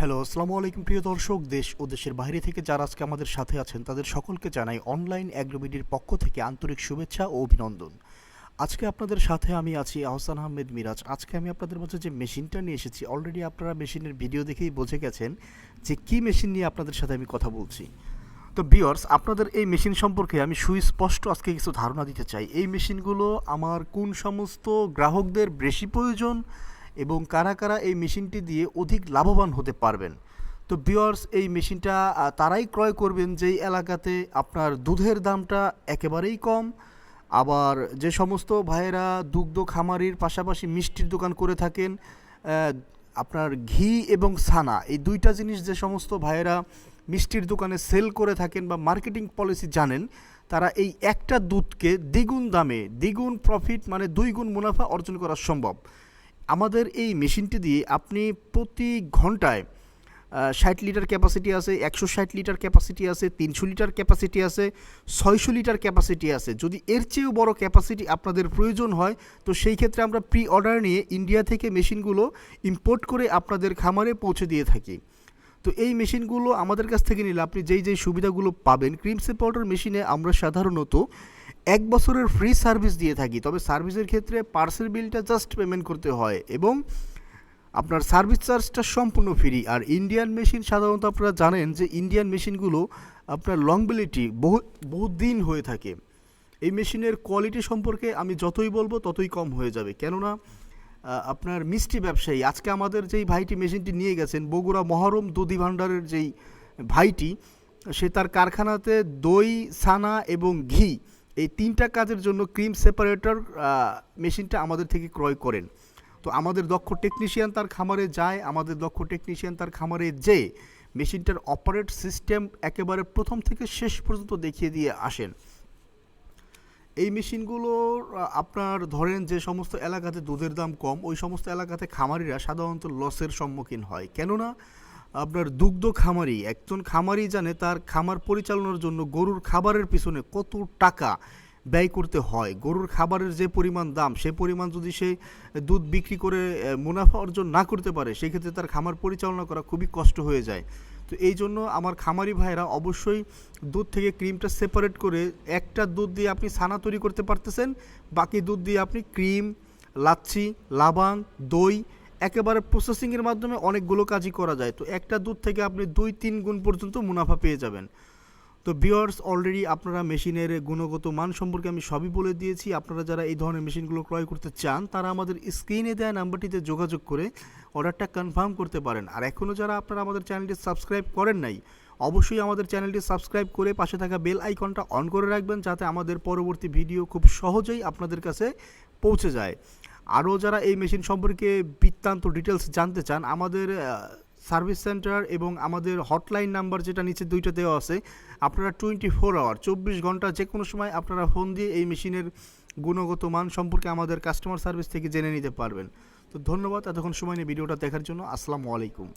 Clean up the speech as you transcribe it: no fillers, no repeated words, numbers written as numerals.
Hello, আসসালামু আলাইকুম প্রিয় দর্শক। দেশ ও দেশের বাইরে থেকে যারা আজকে আমাদের সাথে আছেন তাদের সকলকে জানাই অনলাইন অ্যাগ্রোবিডির পক্ষ থেকে আন্তরিক শুভেচ্ছা ও অভিনন্দন। আজকে আপনাদের সাথে আমি আছি আহসান আহমেদ মিরাজ। আজকে আমি আপনাদের মাঝে যে মেশিনটা নিয়ে এসেছি, অলরেডি আপনারা মেশিনের ভিডিও দেখেই বুঝে গেছেন যে কী মেশিন নিয়ে আপনাদের সাথে আমি কথা বলছি। তো ভিউয়ার্স, আপনাদের এই মেশিন সম্পর্কে আমি সুস্পষ্ট আজকে কিছু ধারণা দিতে চাই। এই মেশিনগুলো আমার কোন সমস্ত গ্রাহকদের বেশি প্রয়োজন এবং কারা কারা এই মেশিনটি দিয়ে অধিক লাভবান হতে পারবেন। তো ভিউয়ার্স, এই মেশিনটা তারাই ক্রয় করবেন যেই এলাকাতে আপনার দুধের দামটা একেবারেই কম, আবার যে সমস্ত ভাইয়েরা দুগ্ধ খামারির পাশাপাশি মিষ্টির দোকান করে থাকেন, আপনার ঘি এবং ছানা এই দুইটা জিনিস যে সমস্ত ভাইয়েরা মিষ্টির দোকানে সেল করে থাকেন বা মার্কেটিং পলিসি জানেন, তারা এই একটা দুধকে দ্বিগুণ দামে দ্বিগুণ প্রফিট মানে 2 গুণ মুনাফা অর্জন করা সম্ভব। আমাদের এই মেশিনটি দিয়ে আপনি প্রতি ঘন্টায় 60 লিটার ক্যাপাসিটি আছে, 160 লিটার ক্যাপাসিটি আছে, 300 লিটার ক্যাপাসিটি আছে, 600 লিটার ক্যাপাসিটি আছে। যদি এর চেয়েও বড় ক্যাপাসিটি আপনাদের প্রয়োজন হয় তো সেই ক্ষেত্রে আমরা প্রি অর্ডার নিয়ে ইন্ডিয়া থেকে মেশিনগুলো ইম্পোর্ট করে আপনাদের খামারে পৌঁছে দিয়ে থাকি। তো এই মেশিনগুলো আমাদের কাছ থেকে নিলে আপনি যেই সুবিধাগুলো পাবেন, ক্রিম সেপারেটর মেশিনে আমরা সাধারণত 1 বছরের ফ্রি সার্ভিস দিয়ে থাকি। তবে সার্ভিসের ক্ষেত্রে পার্সেল বিলটা জাস্ট পেমেন্ট করতে হয় এবং আপনার সার্ভিস চার্জটা সম্পূর্ণ ফ্রি। আর ইন্ডিয়ান মেশিন সাধারণত আপনারা জানেন যে ইন্ডিয়ান মেশিনগুলো আপনার লংবিলিটি বহু দিন হয়ে থাকে। এই মেশিনের কোয়ালিটি সম্পর্কে আমি যতই বলবো ততই কম হয়ে যাবে, কেননা আপনার মিষ্টি ব্যবসায়ী আজকে আমাদের যেই ভাইটি মেশিনটি নিয়ে গেছেন, বগুড়া মহরম দধি ভাণ্ডারের যেই ভাইটি, সে তার কারখানাতে দই, ছানা এবং ঘি এই 3টা কাজের জন্য ক্রিম সেপারেটর মেশিনটা আমাদের থেকে ক্রয় করেন। তো আমাদের দক্ষ টেকনিশিয়ান তার খামারে যায়, আমাদের দক্ষ টেকনিশিয়ান তার খামারে যে মেশিনটার অপারেট সিস্টেম একেবারে প্রথম থেকে শেষ পর্যন্ত দেখিয়ে দিয়ে আসেন। এই মেশিনগুলোর আপনার ধরেন যে সমস্ত এলাকাতে দুধের দাম কম, ওই সমস্ত এলাকাতে খামারিরা সাধারণত লসের সম্মুখীন হয়, কেননা আপনার দুগ্ধ খামারি, একজন খামারি জানে তার খামার পরিচালনার জন্য গরুর খাবারের পিছনে কত টাকা ব্যয় করতে হয়। গরুর খাবারের যে পরিমাণ দাম, সে পরিমাণ যদি সে দুধ বিক্রি করে মুনাফা অর্জন না করতে পারে, সেক্ষেত্রে তার খামার পরিচালনা করা খুবই কষ্ট হয়ে যায়। তো এই জন্য আমার খামারি ভাইরা অবশ্যই দুধ থেকে ক্রিমটা সেপারেট করে একটা দুধ দিয়ে আপনি ছানা তৈরি করতে পারতেছেন, বাকি দুধ দিয়ে আপনি ক্রিম, লাচ্ছি, লাবাং, দই একেবারে প্রসেসিংয়ের মাধ্যমে অনেকগুলো কাজই করা যায়। তো একটা দুধ থেকে আপনি 2-3 গুণ পর্যন্ত মুনাফা পেয়ে যাবেন। তো ভিউয়ার্স, অলরেডি আপনারা মেশিনের গুণগত মান সম্পর্কে আমি সবই বলে দিয়েছি। আপনারা যারা এই ধরনের মেশিনগুলো ক্রয় করতে চান তারা আমাদের স্ক্রিনে দেওয়া নাম্বারটিতে যোগাযোগ করে অর্ডারটা কনফার্ম করতে পারেন। আর এখনও যারা আপনারা আমাদের চ্যানেলটি সাবস্ক্রাইব করেন নাই, অবশ্যই আমাদের চ্যানেলটি সাবস্ক্রাইব করে পাশে থাকা বেল আইকনটা অন করে রাখবেন, যাতে আমাদের পরবর্তী ভিডিও খুব সহজেই আপনাদের কাছে পৌঁছে যায়। আরও যারা এই মেশিন সম্পর্কে বৃত্তান্ত ডিটেলস জানতে চান, আমাদের সার্ভিস সেন্টার এবং আমাদের হটলাইন নাম্বার যেটা নিচে 2টা দেওয়া আছে, আপনারা 24 আওয়ার 24 ঘন্টা যে কোনো সময় আপনারা ফোন দিয়ে এই মেশিনের গুণগত মান সম্পর্কে আমাদের কাস্টমার সার্ভিস থেকে জেনে নিতে পারবেন। তো ধন্যবাদ এতক্ষণ সময় নিয়ে ভিডিওটা দেখার জন্য। আসসালামু আলাইকুম।